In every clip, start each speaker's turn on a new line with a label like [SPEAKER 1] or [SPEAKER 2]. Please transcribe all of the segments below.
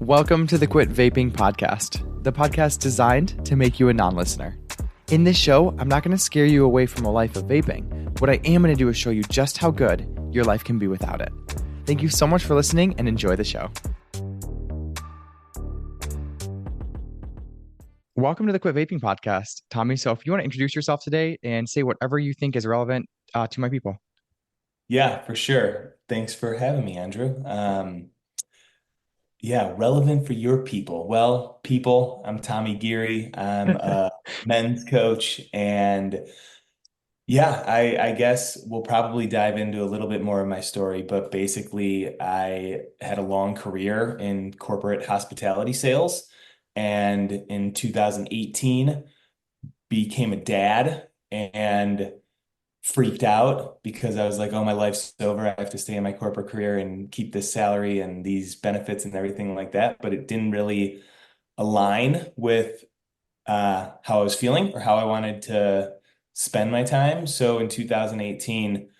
[SPEAKER 1] Welcome to the Quit Vaping podcast, the podcast designed to make you a non-listener. In this show, I'm not going to scare you away from a life of vaping. What I am going to do is show you just how good your life can be without it. Thank you so much for listening and enjoy the show. Welcome to the Quit Vaping podcast, Tommy. So if you want to introduce yourself today and say whatever you think is relevant to my people.
[SPEAKER 2] Yeah, for sure. Thanks for having me, Andrew. Relevant for your people. Well, people, I'm Tommy Geary. I'm a men's coach, and I guess we'll probably dive into a little bit more of my story, but basically I had a long career in corporate hospitality sales, and in 2018 became a dad and freaked out because I was like, oh, my life's over. I have to stay in my corporate career and keep this salary and these benefits and everything like that. But it didn't really align with how I was feeling or how I wanted to spend my time. So in 2018,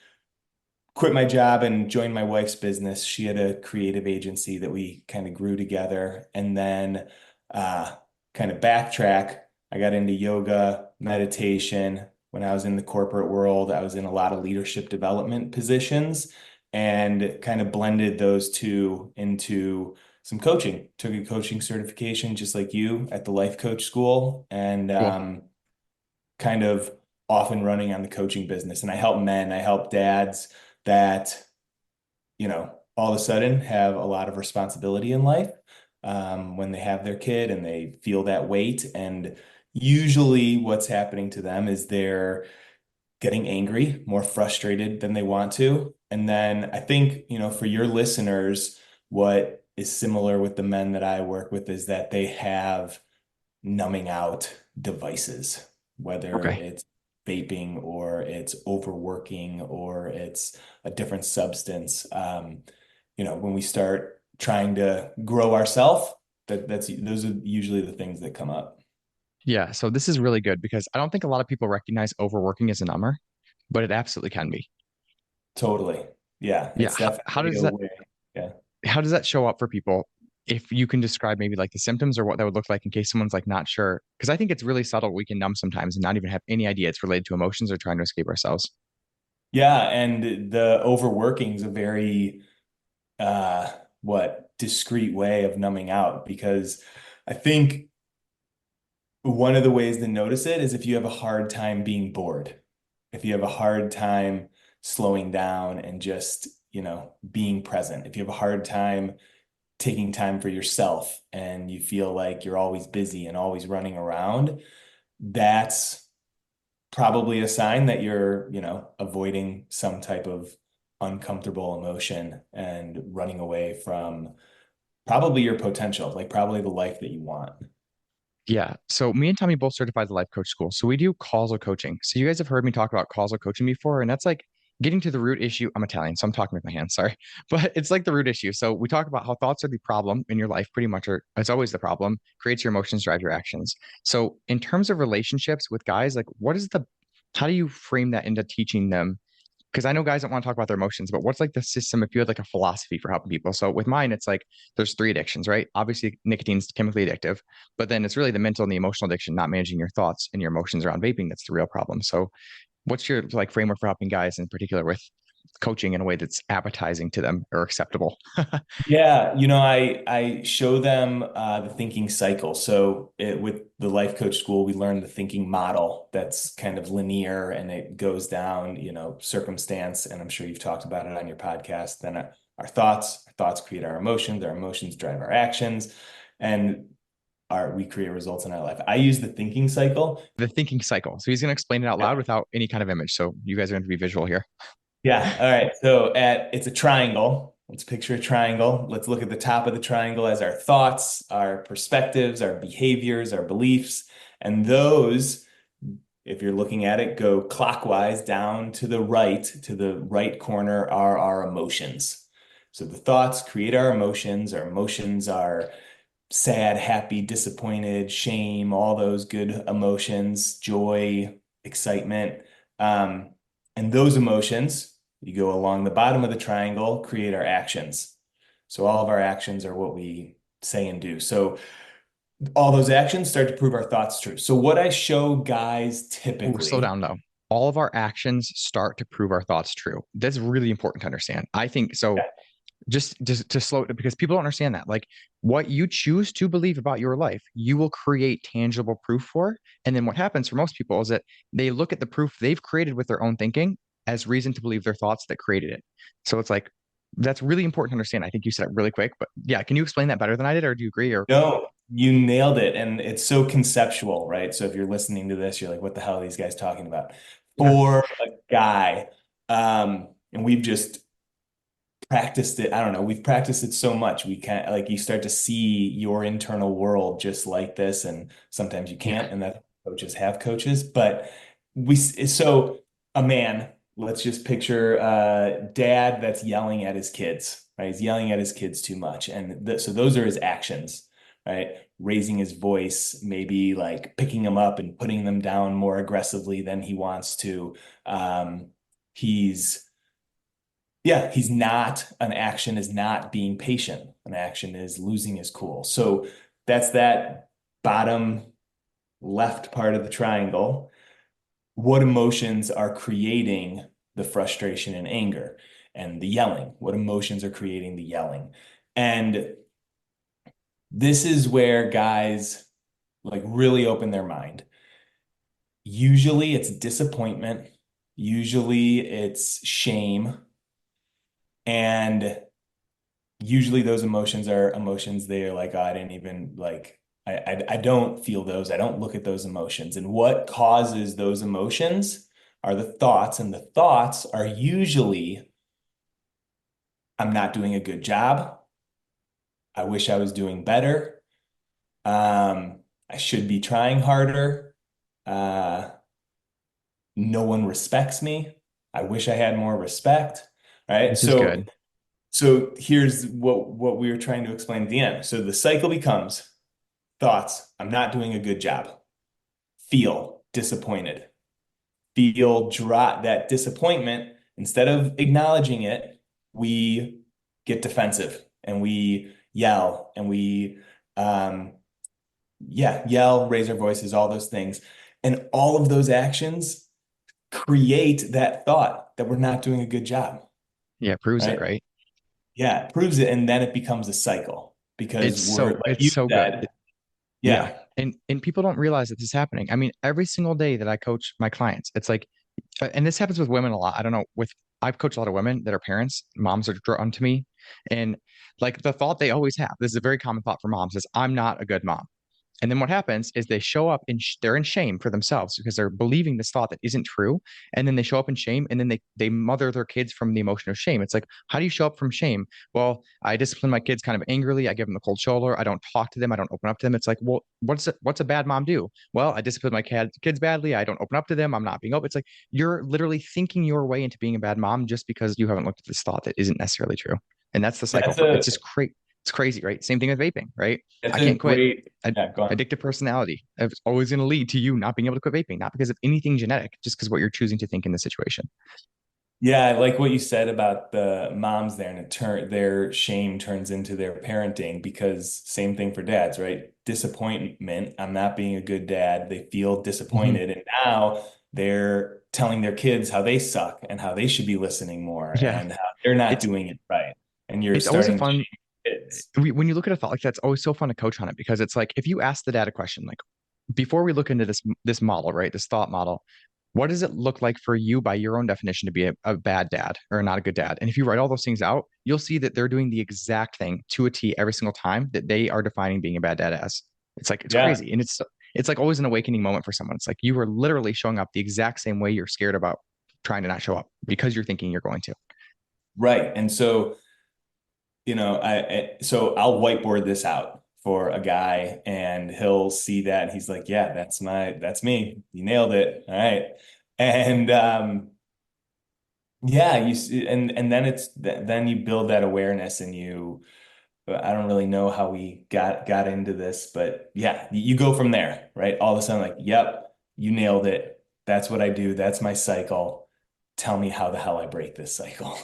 [SPEAKER 2] quit my job and joined my wife's business. She had a creative agency that we kind of grew together. And then uh, kind of backtrack, I got into yoga, meditation. When I was in the corporate world, I was in a lot of leadership development positions and kind of blended those two into some coaching. Took a coaching certification just like you at the life coach school and
[SPEAKER 1] Cool.
[SPEAKER 2] kind of off and running on the coaching business. And I help men, I help dads that, all of a sudden have a lot of responsibility in life when they have their kid and they feel that weight. And usually what's happening to them is they're getting angry, more frustrated than they want to. And then I think, for your listeners, what is similar with the men that I work with is that they have numbing out devices, whether
[SPEAKER 1] Okay.
[SPEAKER 2] it's vaping or it's overworking or it's a different substance. When we start trying to grow ourselves, those are usually the things that come up.
[SPEAKER 1] Yeah. So this is really good because I don't think a lot of people recognize overworking as a number, but it absolutely can be.
[SPEAKER 2] Totally. Yeah,
[SPEAKER 1] Yeah.
[SPEAKER 2] it's
[SPEAKER 1] How
[SPEAKER 2] definitely
[SPEAKER 1] does
[SPEAKER 2] a
[SPEAKER 1] that
[SPEAKER 2] way. Yeah.
[SPEAKER 1] how does that show up for people? If you can describe maybe like the symptoms or what that would look like in case someone's like not sure, because I think it's really subtle. We can numb sometimes and not even have any idea it's related to emotions or trying to escape ourselves.
[SPEAKER 2] Yeah, and the overworking is a very uh discreet way of numbing out because I think one of the ways to notice it is if you have a hard time being bored, if you have a hard time slowing down and just, being present, if you have a hard time taking time for yourself and you feel like you're always busy and always running around, that's probably a sign that you're, avoiding some type of uncomfortable emotion and running away from probably your potential, like probably the life that you want.
[SPEAKER 1] Yeah. So me and Tommy both certified the life coach school. So we do causal coaching. So you guys have heard me talk about causal coaching before, and that's like getting to the root issue. I'm Italian, so I'm talking with my hands, sorry. But it's like the root issue. So we talk about how thoughts are the problem in your life, pretty much, or it's always the problem, creates your emotions, drive your actions. So in terms of relationships with guys, like how do you frame that into teaching them? Because I know guys don't want to talk about their emotions, but what's like the system if you had like a philosophy for helping people? So with mine, it's like there's three addictions, right? Obviously, nicotine's chemically addictive, but then it's really the mental and the emotional addiction, not managing your thoughts and your emotions around vaping. That's the real problem. So what's your like framework for helping guys in particular with coaching in a way that's appetizing to them or acceptable?
[SPEAKER 2] Yeah, I show them the thinking cycle. With the life coach school, we learn the thinking model that's kind of linear and it goes down, circumstance. And I'm sure you've talked about it on your podcast. Then our thoughts create our emotions drive our actions, and we create results in our life. I use the thinking cycle.
[SPEAKER 1] The thinking cycle. So he's going to explain it out loud without any kind of image. So you guys are going to be visual here.
[SPEAKER 2] Yeah. All right. It's a triangle. Let's picture a triangle. Let's look at the top of the triangle as our thoughts, our perspectives, our behaviors, our beliefs. And those, if you're looking at it, go clockwise down to the right. To the right corner are our emotions. So the thoughts create our emotions. Our emotions are sad, happy, disappointed, shame, all those good emotions, joy, excitement. Um, and those emotions, you go along the bottom of the triangle, create our actions. So all of our actions are what we say and do. So all those actions start to prove our thoughts true. So what I show guys
[SPEAKER 1] Oh, slow
[SPEAKER 2] typically,
[SPEAKER 1] down though. All of our actions start to prove our thoughts true. That's really important to understand. I think so. Just to slow it because people don't understand that. Like what you choose to believe about your life, you will create tangible proof for. And then what happens for most people is that they look at the proof they've created with their own thinking as reason to believe their thoughts that created it. So it's like that's really important to understand. I think you said it really quick, but yeah, can you explain that better than I did, or do you agree? Or
[SPEAKER 2] no, you nailed it. And it's so conceptual, right? So if you're listening to this, you're like, what the hell are these guys talking about?
[SPEAKER 1] yeah,
[SPEAKER 2] For a guy, and we've just practiced it. I don't know. We've practiced it so much. We can't like you start to see your internal world just like this, and sometimes you
[SPEAKER 1] yeah,
[SPEAKER 2] can't, and that coaches have coaches. But so a man, let's just picture a dad that's yelling at his kids, right? He's yelling at his kids too much. And so those are his actions, right? Raising his voice, maybe like picking them up and putting them down more aggressively than he wants to. He's he's not, an action is not being patient. An action is losing his cool. So that's that bottom left part of the triangle. What emotions are creating the frustration and anger and the yelling? What emotions are creating the yelling? And this is where guys like really open their mind. Usually it's disappointment. Usually it's shame. And usually those emotions are emotions they are like, oh, I didn't even like, I don't feel those. I don't look at those emotions. And what causes those emotions are the thoughts. And the thoughts are usually, I'm not doing a good job. I wish I was doing better. I should be trying harder. Uh, no one respects me. I wish I had more respect. Right.
[SPEAKER 1] this is good.
[SPEAKER 2] So here's what we were trying to explain at the end. So the cycle becomes thoughts, I'm not doing a good job. Feel disappointed. Feel drop that disappointment. Instead of acknowledging it, we get defensive and we yell and we yell, raise our voices, all those things. And all of those actions create that thought that we're not doing a good job,
[SPEAKER 1] Yeah, it proves it,
[SPEAKER 2] right?
[SPEAKER 1] right?
[SPEAKER 2] Yeah, it proves it. And then it becomes a cycle because we're, like
[SPEAKER 1] It's
[SPEAKER 2] you
[SPEAKER 1] so good.
[SPEAKER 2] said,
[SPEAKER 1] Yeah.
[SPEAKER 2] yeah.
[SPEAKER 1] And people don't realize that this is happening. I mean, every single day that I coach my clients, it's like, and this happens with women a lot. I don't know, I've coached a lot of women that are parents, moms are drawn to me. And like the thought they always have, this is a very common thought for moms, is I'm not a good mom. And then what happens is they show up and they're in shame for themselves because they're believing this thought that isn't true. And then they show up in shame and then they mother their kids from the emotion of shame. It's like, how do you show up from shame? Well, I discipline my kids kind of angrily. I give them the cold shoulder. I don't talk to them. I don't open up to them. It's like, well, what's a bad mom do? Well, I discipline my kids badly. I don't open up to them. I'm not being open. It's like you're literally thinking your way into being a bad mom just because you haven't looked at this thought that isn't necessarily true. And that's the cycle
[SPEAKER 2] That's
[SPEAKER 1] for
[SPEAKER 2] a
[SPEAKER 1] it's just crazy. It's crazy, right? Same thing with vaping, right?
[SPEAKER 2] that's
[SPEAKER 1] I
[SPEAKER 2] a
[SPEAKER 1] can't quit
[SPEAKER 2] great yeah, go on.
[SPEAKER 1] addictive personality. It's always going to lead to you not being able to quit vaping, not because of anything genetic, just because what you're choosing to think in the situation.
[SPEAKER 2] Yeah, I like what you said about the moms there, and their shame turns into their parenting because same thing for dads, right? Disappointment. I'm not being a good dad. They feel
[SPEAKER 1] Hmm.
[SPEAKER 2] disappointed, and now they're telling their kids how they suck and how they should be listening more
[SPEAKER 1] Yeah,
[SPEAKER 2] and how they're not
[SPEAKER 1] it's
[SPEAKER 2] doing it right. And you're
[SPEAKER 1] it's always a
[SPEAKER 2] starting to
[SPEAKER 1] fun
[SPEAKER 2] shame kids.
[SPEAKER 1] when you look at a thought like that. It's always so fun to coach on it because it's like if you ask the dad a question, like before we look into this model, right, this thought model, what does it look like for you by your own definition to be a bad dad or not a good dad? And if you write all those things out, you'll see that they're doing the exact thing to a T every single time that they are defining being a bad dad as. It's like it's
[SPEAKER 2] Yeah,
[SPEAKER 1] crazy. And it's like always an awakening moment for someone. It's like you are literally showing up the exact same way you're scared about trying to not show up because you're thinking you're going to.
[SPEAKER 2] right. And so so I'll whiteboard this out for a guy and he'll see that and he's like, yeah, that's me. You nailed it. All right. And yeah, you see, and then then you build that awareness and I don't really know how we got into this, but yeah, you go from there, right? All of a sudden like, yep, you nailed it. That's what I do. That's my cycle. Tell me how the hell I break this cycle.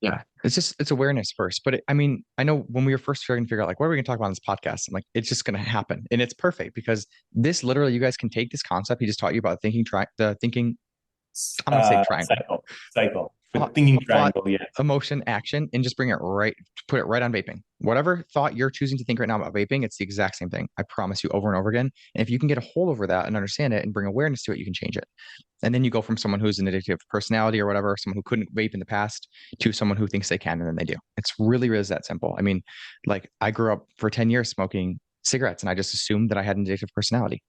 [SPEAKER 1] Yeah, it's awareness first. But I mean, I know when we were first trying to figure out like what are we gonna talk about on this podcast, I'm like, it's just gonna happen, and it's perfect because this literally, you guys can take this concept he just taught you about thinking, the thinking. I'm gonna say triangle,
[SPEAKER 2] Cycle. The
[SPEAKER 1] thought,
[SPEAKER 2] thinking
[SPEAKER 1] thought,
[SPEAKER 2] triangle. Yeah.
[SPEAKER 1] emotion, action, and just bring it right, put it right on vaping. Whatever thought you're choosing to think right now about vaping, it's the exact same thing. I promise you, over and over again. And if you can get a hold over that and understand it and bring awareness to it, you can change it. And then you go from someone who's an addictive personality or whatever, someone who couldn't vape in the past, to someone who thinks they can and then they do. It's really, really that simple. I mean, like I grew up for 10 years smoking cigarettes and I just assumed that I had an addictive personality.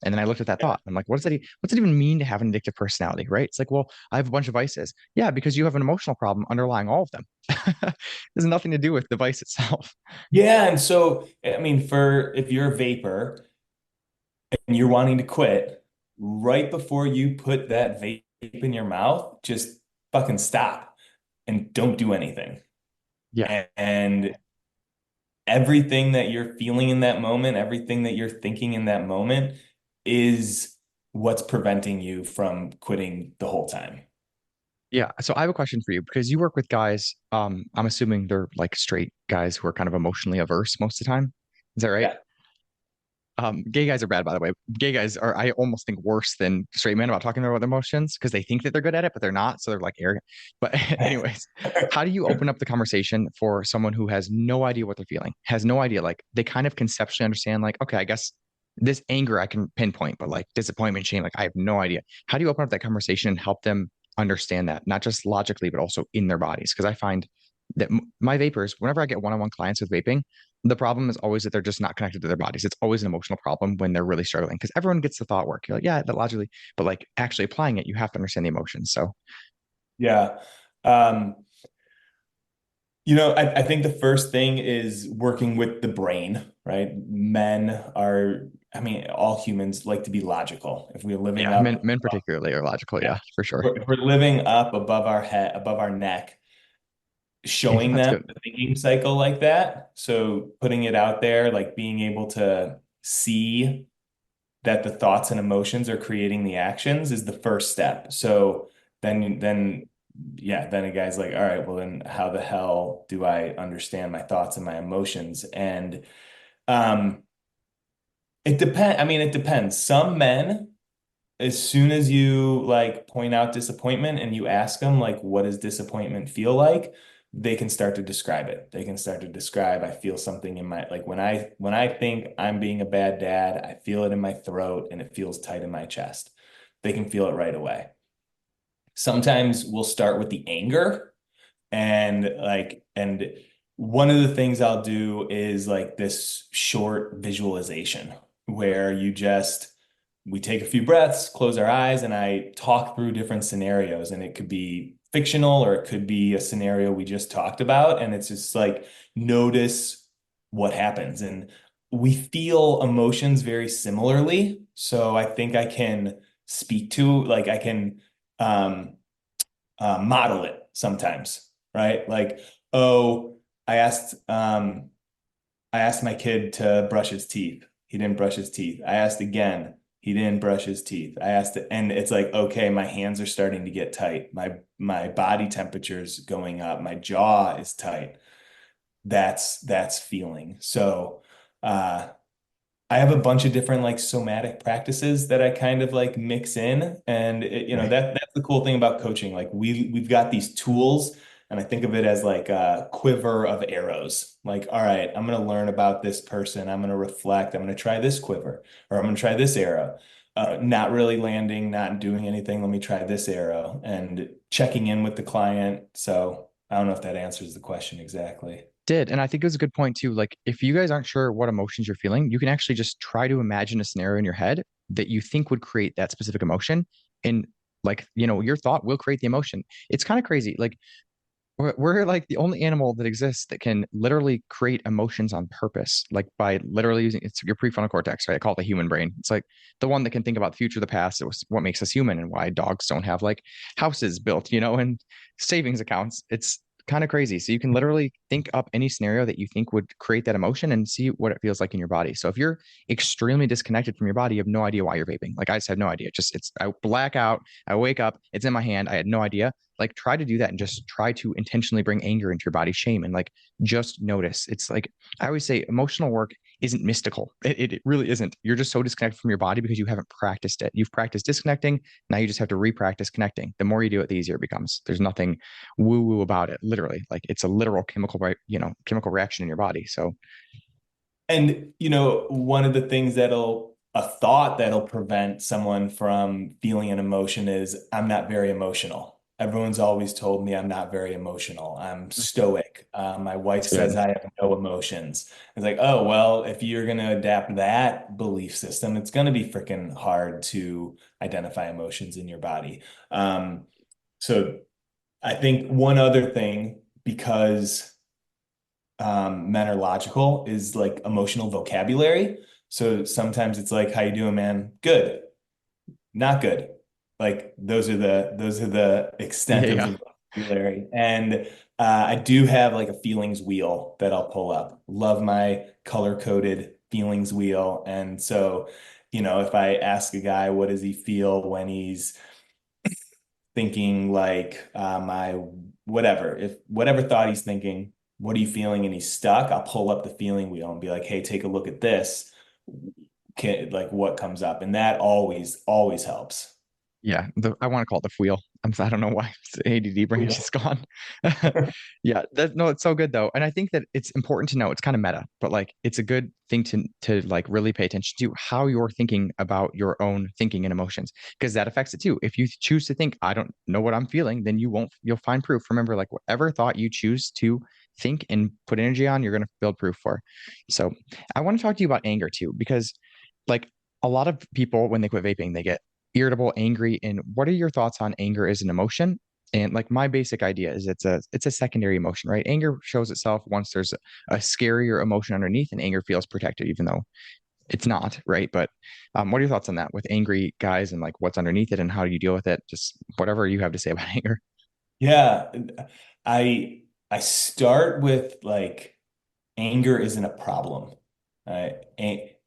[SPEAKER 1] And then I looked at that thought. I'm like, what's it even mean to have an addictive personality? Right. It's like, well, I have a bunch of vices. Yeah, because you have an emotional problem underlying all of them. There's nothing to do with the vice itself.
[SPEAKER 2] Yeah. And so, I mean, for if you're a vapor and you're wanting to quit, right before you put that vape in your mouth, just fucking stop and don't do anything.
[SPEAKER 1] Yeah.
[SPEAKER 2] And everything that you're feeling in that moment, everything that you're thinking in that moment is what's preventing you from quitting the whole time.
[SPEAKER 1] Yeah. So I have a question for you because you work with guys. I'm assuming they're like straight guys who are kind of emotionally averse most of the time. Is that right?
[SPEAKER 2] Yeah.
[SPEAKER 1] Gay guys are bad, by the way. Gay guys are, I almost think, worse than straight men about talking about their emotions because they think that they're good at it, but they're not. So they're like arrogant. But anyways, how do you open up the conversation for someone who has no idea what they're feeling, has no idea? Like they kind of conceptually understand, like, okay, I guess this anger I can pinpoint, but like disappointment, shame, like I have no idea. How do you open up that conversation and help them understand that, not just logically, but also in their bodies? Because I find that my vapors, whenever I get one-on-one clients with vaping, the problem is always that they're just not connected to their bodies. It's always an emotional problem when they're really struggling because everyone gets the thought work. You're like, yeah, that logically, but like actually applying it, you have to understand the emotions. So
[SPEAKER 2] Yeah. I think the first thing is working with the brain, right? Men are, I mean, all humans like to be logical. If we're living
[SPEAKER 1] yeah,
[SPEAKER 2] up,
[SPEAKER 1] men particularly are logical.
[SPEAKER 2] yeah,
[SPEAKER 1] Yeah, for sure.
[SPEAKER 2] if we're living up above our head, above our neck, showing
[SPEAKER 1] That's
[SPEAKER 2] them
[SPEAKER 1] good.
[SPEAKER 2] the thinking cycle like that. So putting it out there, like being able to see that the thoughts and emotions are creating the actions is the first step. So then a guy's like, all right, well then how the hell do I understand my thoughts and my emotions? And um it depends. Some men, as soon as you like point out disappointment and you ask them like what does disappointment feel like, they can start to describe it. They can start to describe, I feel something in my like when I think I'm being a bad dad, I feel it in my throat and it feels tight in my chest. They can feel it right away. Sometimes we'll start with the anger and one of the things I'll do is like this short visualization where we take a few breaths, close our eyes, and I talk through different scenarios. And it could be fictional or it could be a scenario we just talked about. And it's just like notice what happens. And we feel emotions very similarly. So I think I can speak to, like, I can um, model it sometimes, right? Like, oh, I asked, um, I asked my kid to brush his teeth. He didn't brush his teeth. I asked again. He didn't brush his teeth. I asked it, and it's like, okay, my hands are starting to get tight. My body temperature's going up. My jaw is tight. That's feeling. So uh I have a bunch of different like somatic practices that I kind of like mix in. And
[SPEAKER 1] Right.
[SPEAKER 2] that's the cool thing about coaching. Like we've got these tools and I think of it as like a quiver of arrows. Like, all right, I'm going to learn about this person. I'm going to reflect. I'm going to try this quiver or I'm going to try this arrow. Not really landing, not doing anything. Let me try this arrow and checking in with the client. So I don't know if that answers the question exactly.
[SPEAKER 1] Did. And I think it was a good point too. Like, if you guys aren't sure what emotions you're feeling, you can actually just try to imagine a scenario in your head that you think would create that specific emotion. And like, your thought will create the emotion. It's kind of crazy. Like, we're like the only animal that exists that can literally create emotions on purpose, like by literally using it's your prefrontal cortex, right? I call it the human brain. It's like the one that can think about the future, the past. It was what makes us human and why dogs don't have like houses built, and savings accounts. It's kind of crazy. So you can literally think up any scenario that you think would create that emotion and see what it feels like in your body. So if you're extremely disconnected from your body, you have no idea why you're vaping. Like I just had no idea. Just it's I black out, I wake up, it's in my hand. I had no idea. Like try to do that and just try to intentionally bring anger into your body, shame, and like just notice. It's like I always say emotional work isn't mystical. It really isn't. You're just so disconnected from your body because you haven't practiced it. You've practiced disconnecting. Now you just have to re-practice connecting. The more you do it, the easier it becomes. There's nothing woo-woo about it. Literally, like it's a literal chemical, chemical reaction in your body. So
[SPEAKER 2] And, one of the things a thought that'll prevent someone from feeling an emotion is I'm not very emotional. Everyone's always told me I'm not very emotional. I'm stoic. My wife
[SPEAKER 1] it's
[SPEAKER 2] says
[SPEAKER 1] good.
[SPEAKER 2] I have no emotions. It's like, oh, well, if you're going to adapt that belief system, it's going to be freaking hard to identify emotions in your body. So I think one other thing, because men are logical, is like emotional vocabulary. So sometimes it's like, how you doing, man? Good, not good. Like those are the
[SPEAKER 1] Yeah,
[SPEAKER 2] extent of
[SPEAKER 1] yeah,
[SPEAKER 2] the vocabulary. And I do have like a feelings wheel that I'll pull up. Love my color coded feelings wheel. And so, if I ask a guy, what does he feel when he's thinking like my whatever, if whatever thought he's thinking, what are you feeling? And he's stuck, I'll pull up the feeling wheel and be like, hey, take a look at this. Like what comes up? And that always helps.
[SPEAKER 1] yeah. I want to call it the wheel. I don't know why the ADD brain
[SPEAKER 2] Wheel.
[SPEAKER 1] just gone. Yeah, no, it's so good though, and I think that it's important to know. It's kind of meta, but like it's a good thing to like really pay attention to how you're thinking about your own thinking and emotions because that affects it too. If you choose to think I don't know what I'm feeling, then you'll find proof. Remember, like whatever thought you choose to think and put energy on, you're going to build proof for. So I want to talk to you about anger too because like a lot of people when they quit vaping, they get irritable, angry. And what are your thoughts on anger as an emotion? And like my basic idea is it's a secondary emotion, right? Anger shows itself once there's a scarier emotion underneath, and anger feels protected, even though it's not, right? But what are your thoughts on that with angry guys and like what's underneath it and how do you deal with it? Just whatever you have to say about anger.
[SPEAKER 2] Yeah. I start with like anger isn't a problem.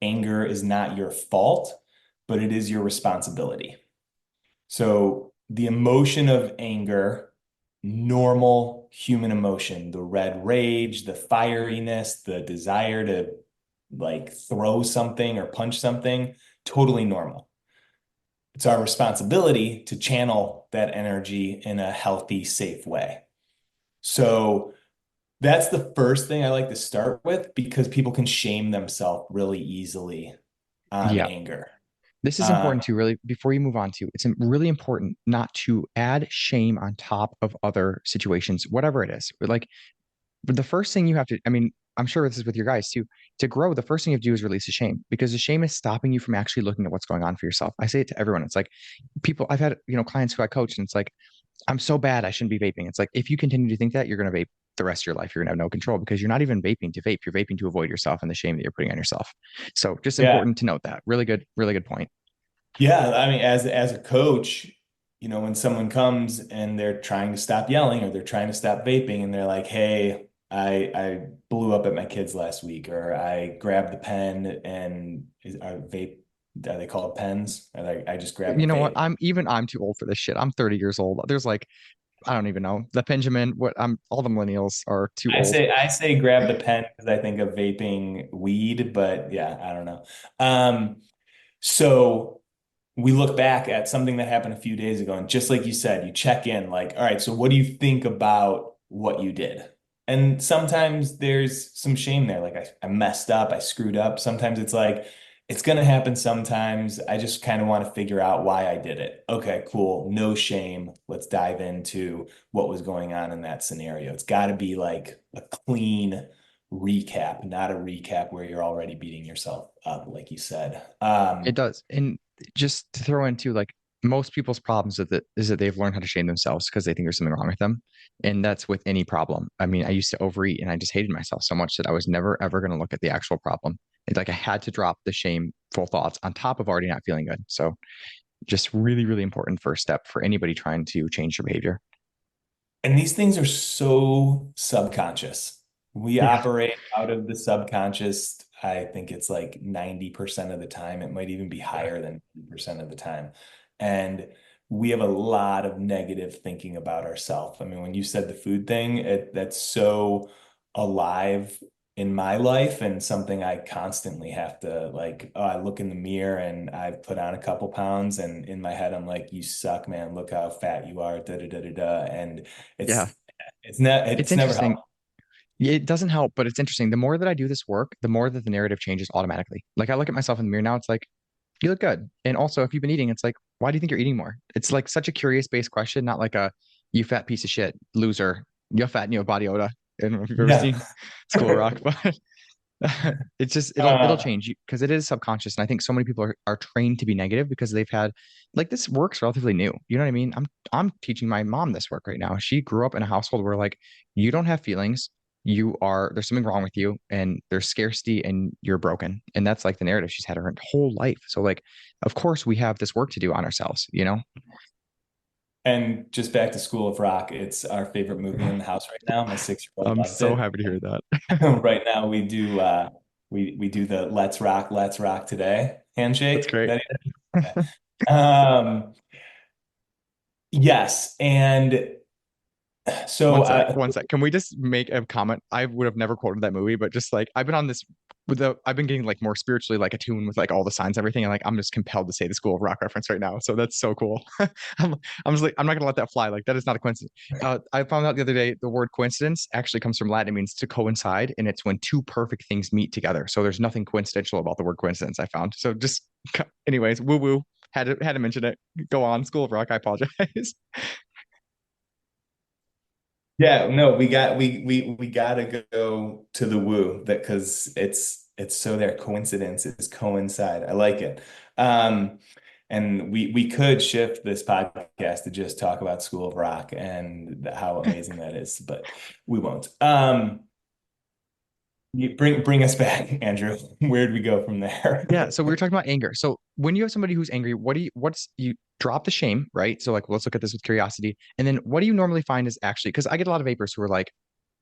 [SPEAKER 2] Anger is not your fault, but it is your responsibility. So the emotion of anger, normal human emotion, the red rage, the fieriness, the desire to like throw something or punch something, totally normal. It's our responsibility to channel that energy in a healthy, safe way. So that's the first thing I like to start with because people can shame themselves really easily on
[SPEAKER 1] Yeah.
[SPEAKER 2] anger.
[SPEAKER 1] This is
[SPEAKER 2] Um,
[SPEAKER 1] important to really, before you move on to, it's really important not to add shame on top of other situations, whatever it is. But the first thing you have to, I mean, I'm sure this is with your guys too, to grow, the first thing you have to do is release the shame because the shame is stopping you from actually looking at what's going on for yourself. I say it to everyone. It's like I've had, clients who I coach and it's like, I'm so bad. I shouldn't be vaping. It's like, if you continue to think that, you're going to vape the rest of your life. You're going to have no control because you're not even vaping to vape. You're vaping to avoid yourself and the shame that you're putting on yourself. So just
[SPEAKER 2] yeah.
[SPEAKER 1] important to note that. Really good point.
[SPEAKER 2] Yeah, I mean, as a coach, when someone comes and they're trying to stop yelling or they're trying to stop vaping and they're like, "Hey, I blew up at my kids last week," or I grabbed the pen and are they called pens? Or like I just grabbed
[SPEAKER 1] You
[SPEAKER 2] the
[SPEAKER 1] know what?
[SPEAKER 2] vape.
[SPEAKER 1] I'm too old for this shit. I'm 30 years old. There's like, I don't even know. The Benjamin, what I'm all the millennials are too old.
[SPEAKER 2] I say grab the pen because I think of vaping weed, but yeah, I don't know. So we look back at something that happened a few days ago, and just like you said, you check in like, all right, so what do you think about what you did? And sometimes there's some shame there, like I messed up, I screwed up. Sometimes it's like it's gonna happen sometimes. I just kind of want to figure out why I did it. Okay, cool, no shame. Let's dive into what was going on in that scenario. It's got to be like a clean recap, not a recap where you're already beating yourself up, like you said.
[SPEAKER 1] It does. And just to throw into like most people's problems is that they've learned how to shame themselves because they think there's something wrong with them. And that's with any problem. I mean, I used to overeat and I just hated myself so much that I was never ever going to look at the actual problem. It's like I had to drop the shameful thoughts on top of already not feeling good. So just really, really important first step for anybody trying to change their behavior.
[SPEAKER 2] And these things are so subconscious. We
[SPEAKER 1] Yeah.
[SPEAKER 2] operate out of the subconscious. I think it's like 90% of the time. It might even be
[SPEAKER 1] Yeah.
[SPEAKER 2] higher than 90% of the time. And we have a lot of negative thinking about ourselves. I mean, when you said the food thing, that's so alive in my life and something I constantly have to like, oh, I look in the mirror and I've put on a couple pounds and in my head I'm like, you suck, man. Look how fat you are, da da da da da. And
[SPEAKER 1] Yeah.
[SPEAKER 2] it's
[SPEAKER 1] It's
[SPEAKER 2] it's never
[SPEAKER 1] interesting.
[SPEAKER 2] helped.
[SPEAKER 1] It doesn't help, but it's interesting. The more that I do this work, the more that the narrative changes automatically. Like I look at myself in the mirror now, it's like, you look good. And also, if you've been eating, it's like, why do you think you're eating more? It's like such a curious based question, not like a you fat piece of shit, loser, you're fat and you have body odor. I don't know if you've ever
[SPEAKER 2] Yeah.
[SPEAKER 1] seen School of Rock, but it's just it'll
[SPEAKER 2] Uh,
[SPEAKER 1] change because it is subconscious. And I think so many people are trained to be negative because they've had like this work's relatively new. You know what I mean? I'm teaching my mom this work right now. She grew up in a household where like you don't have feelings, you are there's something wrong with you and there's scarcity and you're broken. And that's like the narrative she's had her whole life. So like of course we have this work to do on ourselves, you know?
[SPEAKER 2] and just back to School of Rock, it's our favorite movie in the house right now. My 6-year-old
[SPEAKER 1] I'm
[SPEAKER 2] loves
[SPEAKER 1] so
[SPEAKER 2] it.
[SPEAKER 1] happy to hear that.
[SPEAKER 2] Right now we do the let's rock today
[SPEAKER 1] That's
[SPEAKER 2] handshake.
[SPEAKER 1] great.
[SPEAKER 2] That um yes, and so
[SPEAKER 1] One sec. Can we just make a comment? I would have never quoted that movie, but just like I've been on this I've been getting like more spiritually like attuned with like all the signs, everything, and like I'm just compelled to say the School of Rock reference right now. So that's so cool. I'm, I'm just like I'm not gonna let that fly. Like that is not a coincidence. I found out the other day the word coincidence actually comes from Latin. It means to coincide, and it's when two perfect things meet together. So there's nothing coincidental about the word coincidence. I found. So just, anyways, woo woo. Had to mention it. Go on, School of Rock. I apologize.
[SPEAKER 2] Yeah, no, we gotta go to the woo that because it's so there. Coincidence is coincide. I like it. Um, and we could shift this podcast to just talk about School of Rock and how amazing that is, but we won't. You bring us back, Andrew. Where'd we go from there?
[SPEAKER 1] Yeah, so we were talking about anger. So when you have somebody who's angry, what's you drop the shame, right? So like let's look at this with curiosity. And then what do you normally find is actually because I get a lot of vapors who are like,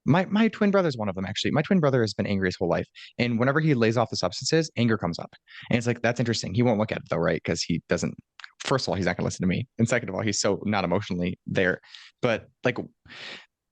[SPEAKER 1] my twin brother's one of them actually. My twin brother has been angry his whole life. And whenever he lays off the substances, anger comes up. And it's like, that's interesting. He won't look at it though, right? Because he doesn't, first of all, he's not gonna listen to me. And second of all, he's so not emotionally there. But like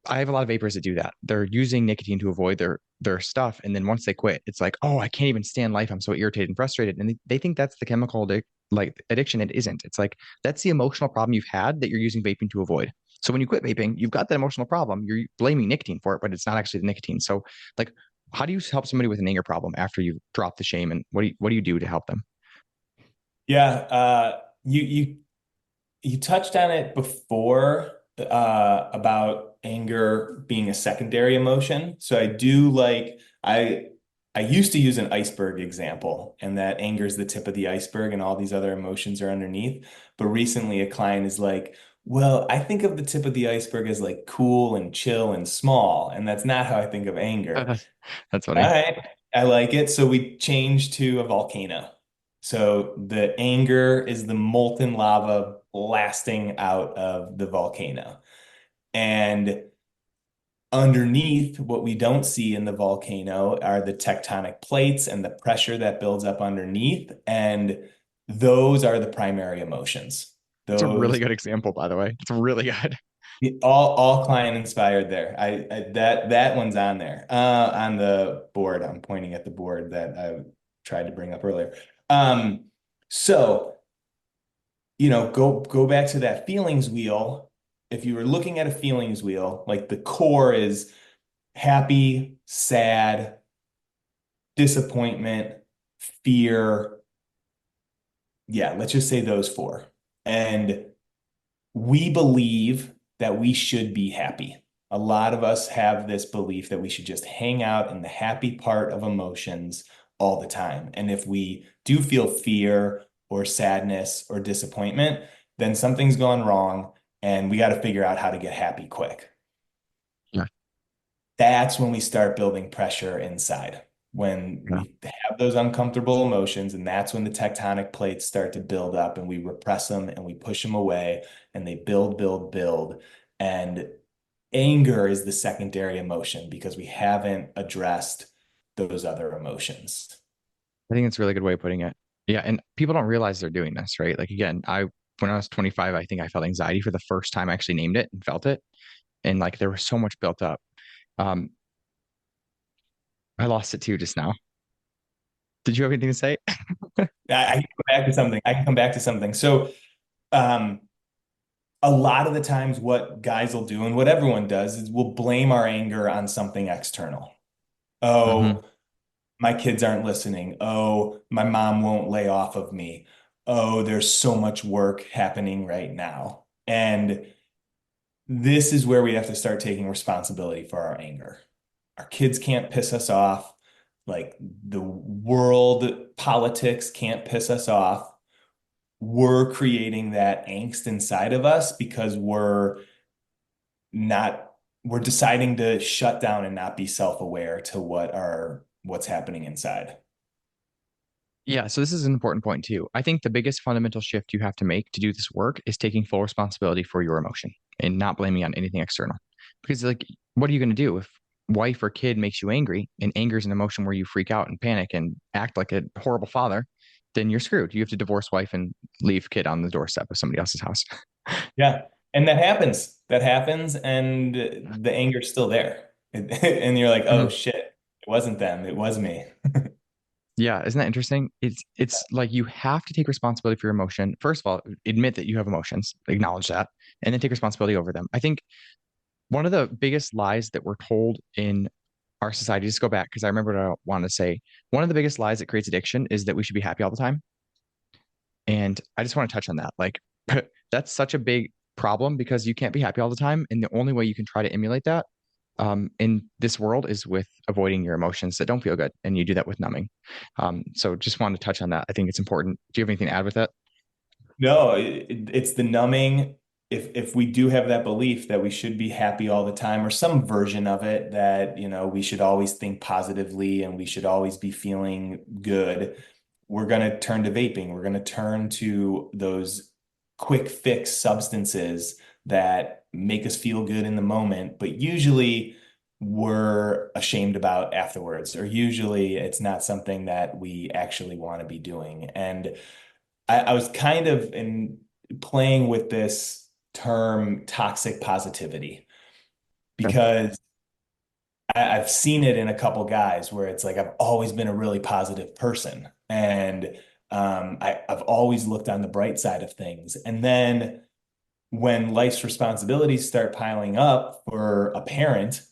[SPEAKER 1] I have a lot of vapors that do that. They're using nicotine to avoid their stuff, and then once they quit, it's like, oh, I can't even stand life. I'm so irritated and frustrated, and they think that's the like addiction. It isn't. It's like that's the emotional problem you've had that you're using vaping to avoid. So when you quit vaping, you've got that emotional problem. You're blaming nicotine for it, but it's not actually the nicotine. So like, how do you help somebody with an anger problem after you drop the shame, and what do you do to help them?
[SPEAKER 2] Yeah, you touched on it before about anger being a secondary emotion. So I do like I used to use an iceberg example, and that anger is the tip of the iceberg, and all these other emotions are underneath. But recently, a client is like, "Well, I think of the tip of the iceberg as like cool and chill and small, and that's not how I think of anger."
[SPEAKER 1] That's
[SPEAKER 2] All
[SPEAKER 1] funny.
[SPEAKER 2] right, I like it. So we changed to a volcano. So the anger is the molten lava blasting out of the volcano. And underneath, what we don't see in the volcano are the tectonic plates and the pressure that builds up underneath. And those are the primary emotions.
[SPEAKER 1] It's a really
[SPEAKER 2] Those
[SPEAKER 1] good example, by the way. It's really good.
[SPEAKER 2] all client inspired there. That one's on there on the board. I'm pointing at the board that I tried to bring up earlier. Um, so go back to that feelings wheel. If you were looking at a feelings wheel, like the core is happy, sad, disappointment, fear. Yeah, let's just say those four. And we believe that we should be happy. A lot of us have this belief that we should just hang out in the happy part of emotions all the time. And if we do feel fear or sadness or disappointment, then something's gone wrong and we got to figure out how to get happy quick.
[SPEAKER 1] Yeah.
[SPEAKER 2] That's when we start building pressure inside, when
[SPEAKER 1] Yeah.
[SPEAKER 2] we have those uncomfortable emotions, and that's when the tectonic plates start to build up and we repress them and we push them away and they build, build, build. And anger is the secondary emotion because we haven't addressed those other emotions.
[SPEAKER 1] I think it's a really good way of putting it. Yeah, and people don't realize they're doing this, right? Like again, I when I was 25, I think I felt anxiety for the first time I actually named it and felt it. And like there was so much built up. Um, I lost it too just now. Did you have anything to say?
[SPEAKER 2] I can go back to something. I can come back to something. So, um, a lot of the times, what guys will do and what everyone does is we'll blame our anger on something external.
[SPEAKER 1] Hmm.
[SPEAKER 2] Oh, my kids aren't listening. Oh, my mom won't lay off of me. Oh, there's so much work happening right now. And this is where we have to start taking responsibility for our anger. Our kids can't piss us off. Like the world politics can't piss us off. We're creating that angst inside of us because not, we're deciding to shut down and not be self-aware to what's happening inside.
[SPEAKER 1] Yeah, so this is an important point too. I think the biggest fundamental shift you have to make to do this work is taking full responsibility for your emotion and not blaming on anything external. Because like, what are you going to do if wife or kid makes you angry and anger is an emotion where you freak out and panic and act like a horrible father? Then you're screwed. You have to divorce wife and leave kid on the doorstep of somebody else's house.
[SPEAKER 2] Yeah. And that happens. That happens, and the anger's still there. And you're like, oh
[SPEAKER 1] Mhm.
[SPEAKER 2] shit, it wasn't them, it was me.
[SPEAKER 1] Yeah, isn't that interesting? It's like you have to take responsibility for your emotion. First of all, admit that you have emotions, acknowledge that, and then take responsibility over them. I think one of the biggest lies that we're told in our society, just go back because I remember what I wanted to say. One of the biggest lies that creates addiction is that we should be happy all the time. And I just want to touch on that. Like, that's such a big problem because you can't be happy all the time. And the only way you can try to emulate that in this world is with avoiding your emotions that don't feel good. And you do that with numbing. So just wanted to touch on that. I think it's important. Do you have anything to add with that?
[SPEAKER 2] No, it's the numbing. If we do have that belief that we should be happy all the time, or some version of it that, we should always think positively and we should always be feeling good, we're going to turn to vaping. We're going to turn to those quick fix substances that make us feel good in the moment, but usually we're ashamed about afterwards, or usually it's not something that we actually want to be doing. And I was kind of in playing with this term toxic positivity
[SPEAKER 1] Okay.
[SPEAKER 2] because I've seen it in a couple guys where it's like I've always been a really positive person, and I've always looked on the bright side of things. And then when life's responsibilities start piling up for a parent,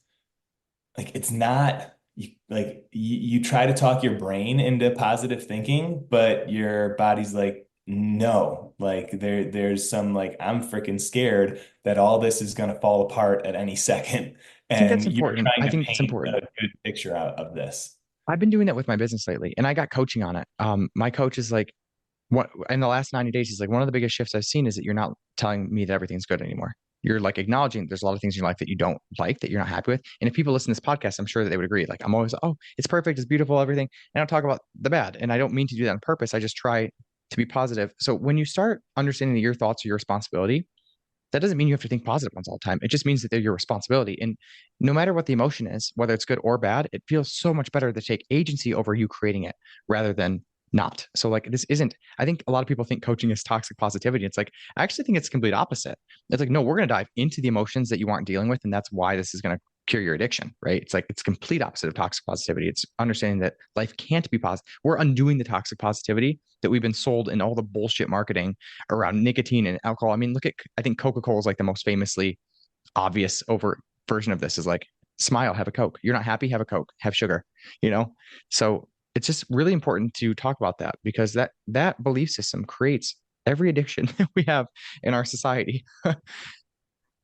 [SPEAKER 2] like it's not you try to talk your brain into positive thinking, but your body's like, no, like there's some like I'm freaking scared that all this is going to fall apart at any second,
[SPEAKER 1] I think that's
[SPEAKER 2] and you're
[SPEAKER 1] important.
[SPEAKER 2] trying
[SPEAKER 1] I
[SPEAKER 2] to
[SPEAKER 1] think it's
[SPEAKER 2] paint
[SPEAKER 1] important.
[SPEAKER 2] a good picture out of this.
[SPEAKER 1] I've been doing that with my business lately, and I got coaching on it. My coach is like, what in the last 90 days, he's like, one of the biggest shifts I've seen is that you're not telling me that everything's good anymore. You're like acknowledging there's a lot of things in your life that you don't like, that you're not happy with. And if people listen to this podcast, I'm sure that they would agree. Like, I'm always, oh, it's perfect, it's beautiful, everything. And I don't talk about the bad. And I don't mean to do that on purpose. I just try to be positive. So when you start understanding that your thoughts are your responsibility, that doesn't mean you have to think positive ones all the time. It just means that they're your responsibility. And no matter what the emotion is, whether it's good or bad, it feels so much better to take agency over you creating it rather than not. So like this isn't, I think a lot of people think coaching is toxic positivity. It's like, I actually think it's the complete opposite. It's like, no, we're going to dive into the emotions that you aren't dealing with. And that's why this is going to cure your addiction, right? It's like, it's complete opposite of toxic positivity. It's understanding that life can't be positive. We're undoing the toxic positivity that we've been sold in all the bullshit marketing around nicotine and alcohol. I mean, look at, I think Coca-Cola is like the most famously obvious over version of this is like, smile, have a Coke. You're not happy, have a Coke, have sugar, you know? So it's just really important to talk about that because that belief system creates every addiction that we have in our society.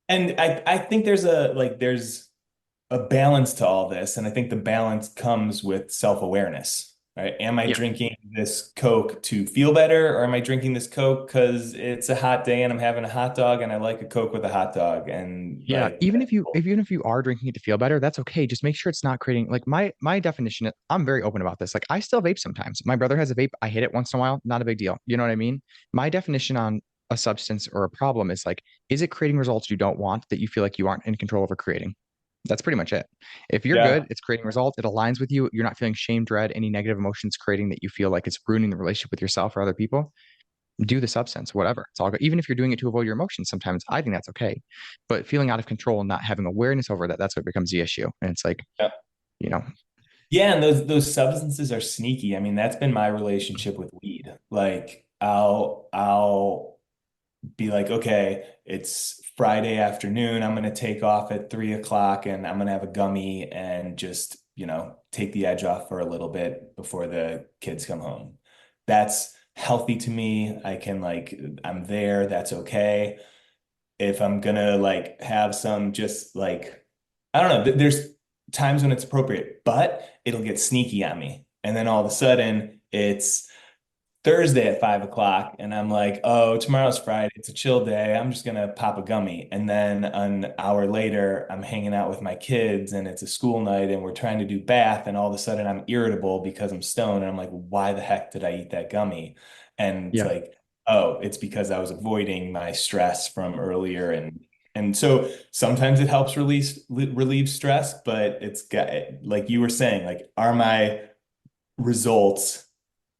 [SPEAKER 2] And I think there's a balance to all this. And I think the balance comes with self-awareness, right? Am I
[SPEAKER 1] Yeah.
[SPEAKER 2] drinking this Coke to feel better, or am I drinking this Coke because it's a hot day and I'm having a hot dog and I like a Coke with a hot dog? And
[SPEAKER 1] Yeah,
[SPEAKER 2] like,
[SPEAKER 1] even if you are drinking it to feel better, that's okay. Just make sure it's not creating like my definition. I'm very open about this. Like I still vape sometimes. My brother has a vape. I hit it once in a while. Not a big deal. You know what I mean? My definition on a substance or a problem is like, is it creating results you don't want that you feel like you aren't in control over creating? That's pretty much it. If you're
[SPEAKER 2] Yeah.
[SPEAKER 1] good, it's creating results. It aligns with you. You're not feeling shame, dread, any negative emotions creating that you feel like it's ruining the relationship with yourself or other people. Do the substance, whatever. It's all good. Even if you're doing it to avoid your emotions, sometimes I think that's okay. But feeling out of control and not having awareness over that, that's what becomes the issue. And it's like,
[SPEAKER 2] Yeah.
[SPEAKER 1] you know,
[SPEAKER 2] Yeah, and those substances are sneaky. I mean, that's been my relationship with weed. Like I'll be like, okay, it's Friday afternoon. I'm gonna take off at 3 o'clock and I'm gonna have a gummy and just, take the edge off for a little bit before the kids come home. That's healthy to me. I'm there. That's okay. If I'm gonna like have some just like, I don't know, there's times when it's appropriate, but it'll get sneaky on me. And then all of a sudden it's Thursday at 5 o'clock, and I'm like, oh, tomorrow's Friday. It's a chill day. I'm just gonna pop a gummy. And then an hour later, I'm hanging out with my kids, and it's a school night, and we're trying to do bath, and all of a sudden I'm irritable because I'm stoned, and I'm like, why the heck did I eat that gummy? And it's
[SPEAKER 1] yeah.
[SPEAKER 2] like, oh, it's because I was avoiding my stress from earlier, and so sometimes it helps relieve stress, but it's got like you were saying, like, are my results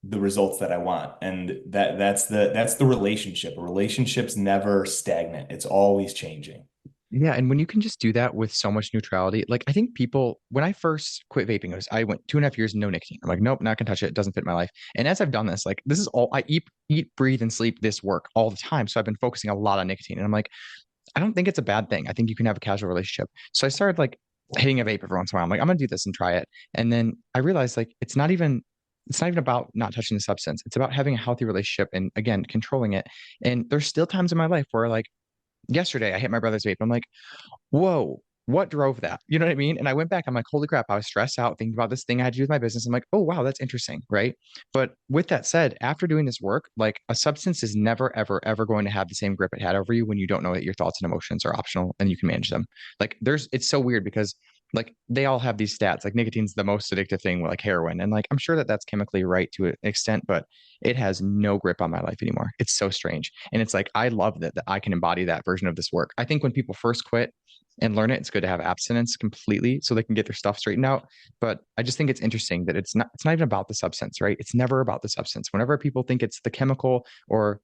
[SPEAKER 2] the results that I want. And that's the relationship. A relationship's never stagnant. It's always changing.
[SPEAKER 1] Yeah, and when you can just do that with so much neutrality, like I think people, when I first quit vaping, I went 2.5 years no nicotine. I'm like, nope, not gonna touch it. It doesn't fit my life. And as I've done this, like this is all I eat, breathe, and sleep this work all the time. So I've been focusing a lot on nicotine, and I'm like, I don't think it's a bad thing. I think you can have a casual relationship. So I started like hitting a vape every once in a while. I'm like, I'm gonna do this and try it. And then I realized like it's not even about not touching the substance. It's about having a healthy relationship and again controlling it. And there's still times in my life where like yesterday I hit my brother's vape. I'm like, whoa, what drove that? You know what I mean? And I went back, I'm like, holy crap, I was stressed out thinking about this thing I had to do with my business. I'm like, oh, wow, that's interesting. Right. But with that said, after doing this work, like a substance is never, ever, ever going to have the same grip it had over you when you don't know that your thoughts and emotions are optional and you can manage them. Like it's so weird because like they all have these stats, like nicotine's the most addictive thing, like heroin. And like, I'm sure that that's chemically right to an extent, but it has no grip on my life anymore. It's so strange. And it's like, I love that I can embody that version of this work. I think when people first quit, and learn it. It's good to have abstinence completely so they can get their stuff straightened out. But I just think it's interesting that it's not even about the substance, right? It's never about the substance. Whenever people think it's the chemical or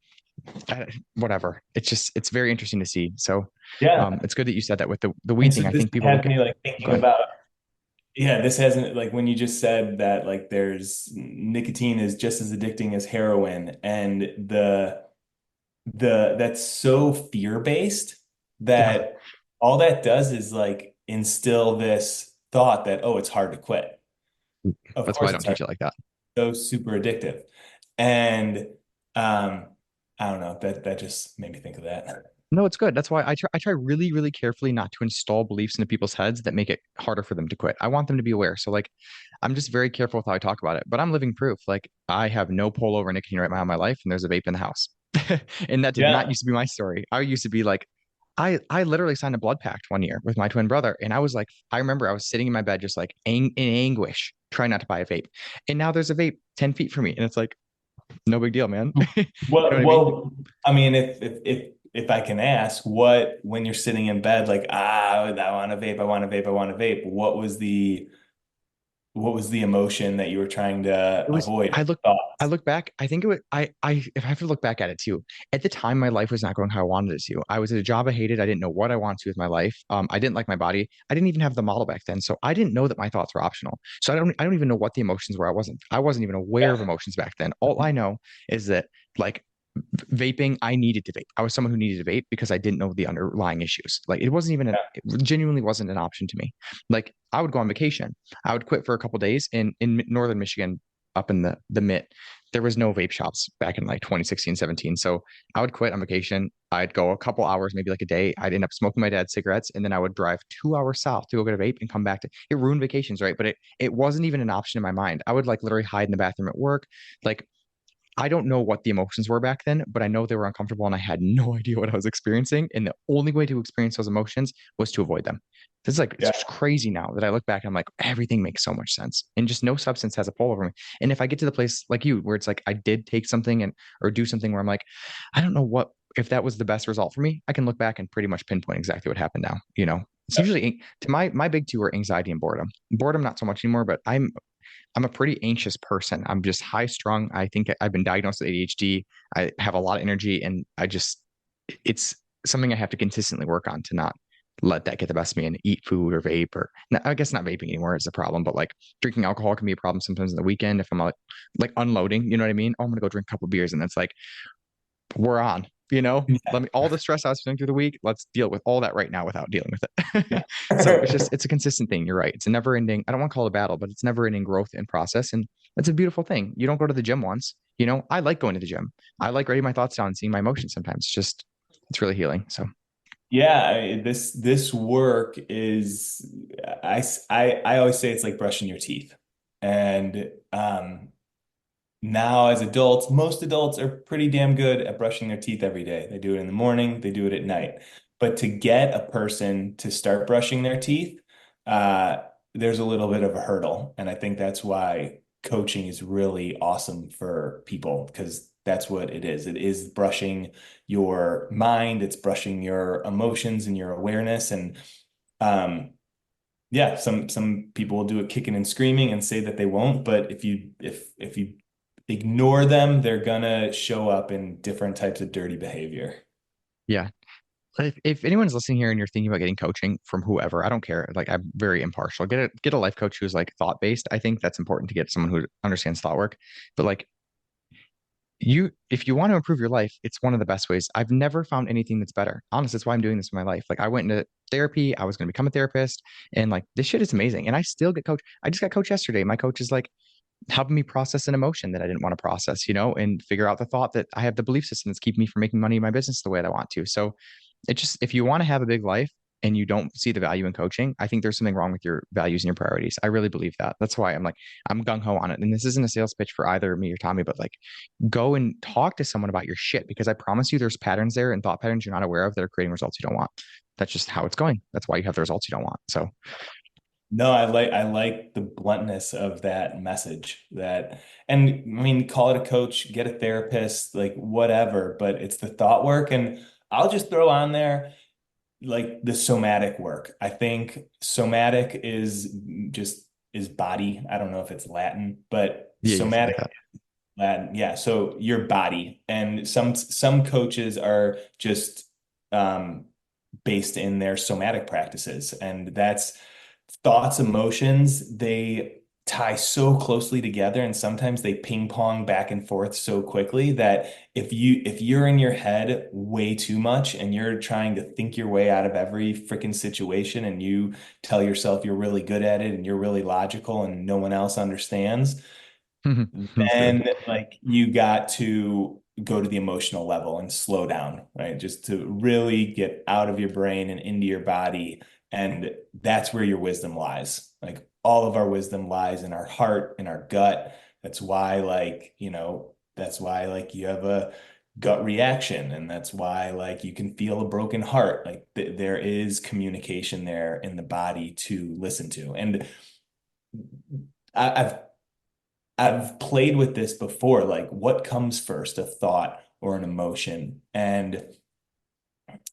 [SPEAKER 1] whatever, it's very interesting to see. So
[SPEAKER 2] Yeah.
[SPEAKER 1] it's good that you said that with the weed
[SPEAKER 2] And so
[SPEAKER 1] thing. I
[SPEAKER 2] this
[SPEAKER 1] think people
[SPEAKER 2] has
[SPEAKER 1] look at
[SPEAKER 2] me like
[SPEAKER 1] go
[SPEAKER 2] thinking
[SPEAKER 1] ahead.
[SPEAKER 2] about, yeah, this hasn't like when you just said that like there's nicotine is just as addicting as heroin, and the that's so fear-based
[SPEAKER 1] Yeah,
[SPEAKER 2] that all that does is like instill this thought that, oh, it's hard to quit. Of
[SPEAKER 1] that's why I
[SPEAKER 2] course
[SPEAKER 1] don't
[SPEAKER 2] it's hard.
[SPEAKER 1] teach it like that.
[SPEAKER 2] So super addictive. And um, I don't know, that just made me think of that.
[SPEAKER 1] No, it's good. That's why I try really, really carefully not to install beliefs into people's heads that make it harder for them to quit. I want them to be aware. So like I'm just very careful with how I talk about it, but I'm living proof. Like I have no pull over nicotine right now in my life, and there's a vape in the house. And that did not
[SPEAKER 2] Yeah.
[SPEAKER 1] used to be my story. I used to be like, I literally signed a blood pact one year with my twin brother, and I was like, I remember I was sitting in my bed just like in anguish, trying not to buy a vape. And now there's a vape 10 feet from me, and it's like, no big deal, man. You know what
[SPEAKER 2] Well,
[SPEAKER 1] I mean?
[SPEAKER 2] I mean, if I can ask, what when you're sitting in bed, like, I want to vape, I want to vape, I want to vape. What was the emotion that you were trying to
[SPEAKER 1] It was
[SPEAKER 2] avoid?
[SPEAKER 1] I look I
[SPEAKER 2] Thoughts?
[SPEAKER 1] look back, I think it was I if I have to look back at it too. At the time my life was not going how I wanted it to. I was at a job I hated. I didn't know what I wanted to with my life. I didn't like my body. I didn't even have the model back then. So I didn't know that my thoughts were optional. So I don't even know what the emotions were. I wasn't even aware of
[SPEAKER 2] Yeah.
[SPEAKER 1] emotions back then. All I know is that like vaping, I needed to vape. I was someone who needed to vape because I didn't know the underlying issues. Like it genuinely wasn't an option to me. Like I would go on vacation. I would quit for a couple days in northern Michigan, up in the mid. There was no vape shops back in like 2016, 17. So I would quit on vacation. I'd go a couple hours, maybe like a day. I'd end up smoking my dad's cigarettes, and then I would drive 2 hours south to go get a vape and come back to it. Ruined vacations, right? But it wasn't even an option in my mind. I would like literally hide in the bathroom at work. Like I don't know what the emotions were back then, but I know they were uncomfortable and I had no idea what I was experiencing. And the only way to experience those emotions was to avoid them. This is like, it's
[SPEAKER 2] Yeah.
[SPEAKER 1] just crazy now that I look back and I'm like, everything makes so much sense. And just no substance has a pull over me. And if I get to the place like you, where it's like I did take something and or do something where I'm like, I don't know what if that was the best result for me, I can look back and pretty much pinpoint exactly what happened now. It's
[SPEAKER 2] Yep.
[SPEAKER 1] usually to my big two are anxiety and boredom. Boredom, not so much anymore, but I'm a pretty anxious person. I'm just high strung. I think I've been diagnosed with ADHD. I have a lot of energy and it's something I have to consistently work on to not let that get the best of me and eat food or vape or I guess not vaping anymore is a problem, but like drinking alcohol can be a problem sometimes in the weekend if I'm like unloading, you know what I mean? Oh, I'm gonna go drink a couple beers and it's like we're on,
[SPEAKER 2] Yeah.
[SPEAKER 1] let me all the stress I was feeling through the week, let's deal with all that right now without dealing with
[SPEAKER 2] Yeah.
[SPEAKER 1] it. So it's a consistent thing. You're right. It's a never ending, I don't want to call it a battle, but it's never ending growth and process. And that's a beautiful thing. You don't go to the gym once, I like going to the gym. I like writing my thoughts down and seeing my emotions sometimes. It's really healing. So
[SPEAKER 2] Yeah, this work is I always say it's like brushing your teeth. And now as adults, most adults are pretty damn good at brushing their teeth every day. They do it in the morning, they do it at night. But to get a person to start brushing their teeth, uh, there's a little bit of a hurdle. And I think that's why coaching is really awesome for people because that's what it is. It is brushing your mind, it's brushing your emotions and your awareness. And um, yeah, some people will do it kicking and screaming and say that they won't, but if you ignore them, they're gonna show up in different types of dirty behavior.
[SPEAKER 1] yeah. If anyone's listening here and you're thinking about getting coaching from whoever, I don't care. Like I'm very impartial. Get a life coach who's like thought based. I think that's important to get someone who understands thought work. But like if you want to improve your life, it's one of the best ways. I've never found anything that's better. Honestly, that's why I'm doing this in my life. Like I went into therapy, I was going to become a therapist, and like this shit is amazing. And I still get coached. I just got coached yesterday. My coach is like helping me process an emotion that I didn't want to process, and figure out the thought that I have the belief system that's keeping me from making money in my business the way that I want to. So it just if you want to have a big life and you don't see the value in coaching, I think there's something wrong with your values and your priorities. I really believe that. That's why I'm gung ho on it. And this isn't a sales pitch for either me or Tommy, but like go and talk to someone about your shit because I promise you there's patterns there and thought patterns you're not aware of that are creating results you don't want. That's just how it's going. That's why you have the results you don't want. So
[SPEAKER 2] No, I like the bluntness of that message that, and I mean, call it a coach, get a therapist, like whatever, but it's the thought work. And I'll just throw on there like the somatic work. I think somatic is body. I don't know if it's Latin, but
[SPEAKER 1] yeah, yeah, something
[SPEAKER 2] somatic
[SPEAKER 1] like that.
[SPEAKER 2] Latin. Yeah, so your body. And some coaches are just um based in their somatic practices. And that's thoughts, emotions, they tie so closely together and sometimes they ping pong back and forth so quickly that if you're in your head way too much and you're trying to think your way out of every freaking situation and you tell yourself you're really good at it and you're really logical and no one else understands,
[SPEAKER 1] That's good.
[SPEAKER 2] then like you got to go to the emotional level and slow down, right? Just to really get out of your brain and into your body. And that's where your wisdom lies. Like all of our wisdom lies in our heart, in our gut. That's why, that's why like you have a gut reaction. And that's why like you can feel a broken heart. Like there is communication there in the body to listen to. And I've played with this before, like what comes first, a thought or an emotion? And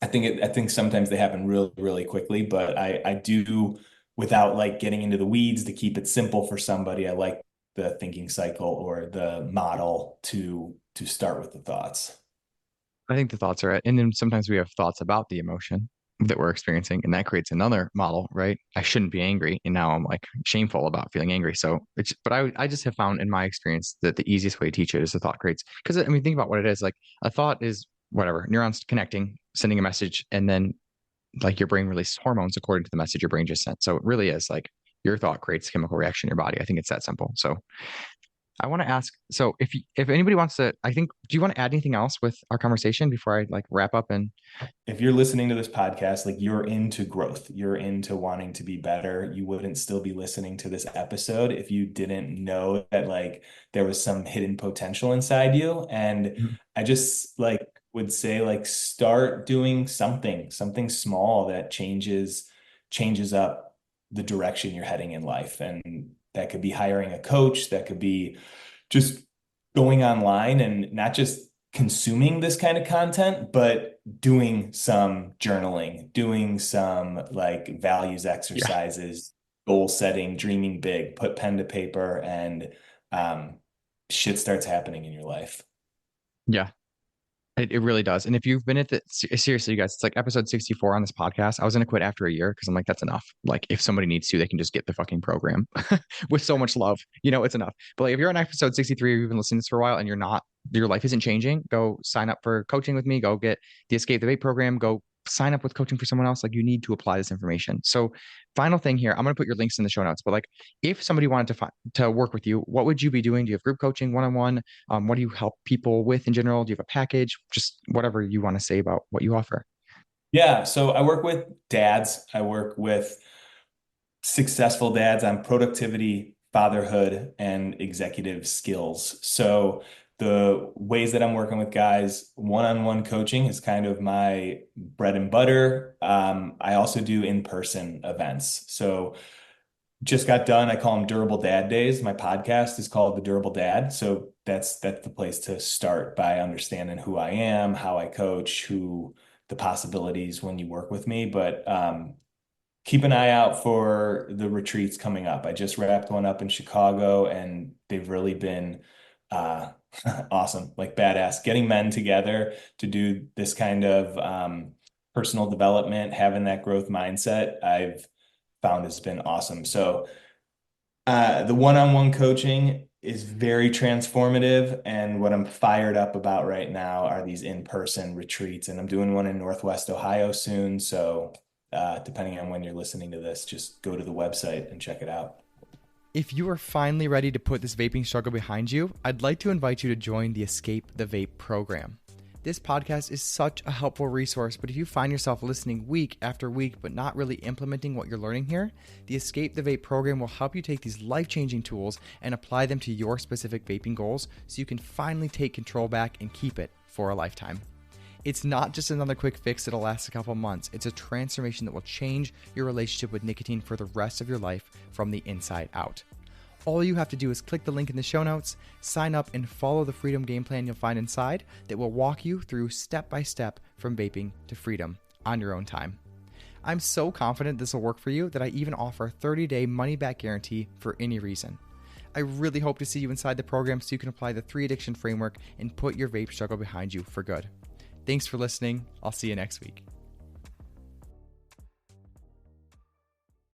[SPEAKER 2] I think sometimes they happen really, really quickly, but I do without like getting into the weeds to keep it simple for somebody. I like the thinking cycle or the model to start with the thoughts.
[SPEAKER 1] I think the thoughts are, and then sometimes we have thoughts about the emotion that we're experiencing, and that creates another model, right? I shouldn't be angry, and now I'm like shameful about feeling angry. So but I just have found in my experience that the easiest way to teach it is the thought creates, because I mean, think about what it is. Like a thought is whatever neurons connecting, sending a message, and then like your brain releases hormones according to the message your brain just sent. So it really is like your thought creates a chemical reaction in your body. I think it's that simple. So I want to ask, so if anybody wants to, I think, do you want to add anything else with our conversation before I like wrap up and
[SPEAKER 2] If you're listening to this podcast, like you're into growth, you're into wanting to be better, you wouldn't still be listening to this episode if you didn't know that like there was some hidden potential inside you. And
[SPEAKER 1] Mhm.
[SPEAKER 2] I just like would say like start doing something small that changes up the direction you're heading in life. And that could be hiring a coach, that could be just going online and not just consuming this kind of content, but doing some journaling, doing some like values
[SPEAKER 1] Yeah.
[SPEAKER 2] exercises, goal setting, dreaming big, put pen to paper, and um, shit starts happening in your life.
[SPEAKER 1] Yeah. It really does. And if you've been at the seriously, you guys, it's like episode 64 on this podcast. I was gonna quit after a year because I'm like, that's enough. Like, if somebody needs to, they can just get the fucking program with so much love. It's enough. But like, if you're on episode 63 or you've been listening to this for a while and your life isn't changing, go sign up for coaching with me. Go get the Escape the Vape program. Go sign up with coaching for someone else. Like, you need to apply this information. So, final thing here, I'm gonna put your links in the show notes. But like, if somebody wanted to work with you, what would you be doing? Do you have group coaching, one-on-one? What do you help people with in general? Do you have a package? Just whatever you want to say about what you offer.
[SPEAKER 2] Yeah, so I work with dads. I work with successful dads on productivity, fatherhood, and executive skills. So the ways that I'm working with guys, one-on-one coaching is kind of my bread and butter. I also do in-person events. So just got done. I call them Durable Dad Days. My podcast is called The Durable Dad. So that's the place to start by understanding who I am, how I coach, who the possibilities when you work with me. But keep an eye out for the retreats coming up. I just wrapped one up in Chicago and they've really been uh, awesome, like badass. Getting men together to do this kind of personal development, having that growth mindset, I've found has been awesome. So the one-on-one coaching is very transformative. And what I'm fired up about right now are these in-person retreats. And I'm doing one in Northwest Ohio soon. So depending on when you're listening to this, just go to the website and check it out.
[SPEAKER 1] If you are finally ready to put this vaping struggle behind you, I'd like to invite you to join the Escape the Vape program. This podcast is such a helpful resource, but if you find yourself listening week after week but not really implementing what you're learning here, the Escape the Vape program will help you take these life-changing tools and apply them to your specific vaping goals so you can finally take control back and keep it for a lifetime. It's not just another quick fix that'll last a couple months. It's a transformation that will change your relationship with nicotine for the rest of your life from the inside out. All you have to do is click the link in the show notes, sign up, and follow the freedom game plan you'll find inside that will walk you through step by step from vaping to freedom on your own time. I'm so confident this will work for you that I even offer a 30-day money-back guarantee for any reason. I really hope to see you inside the program so you can apply the 3 addiction framework and put your vape struggle behind you for good. Thanks for listening. I'll see you next week.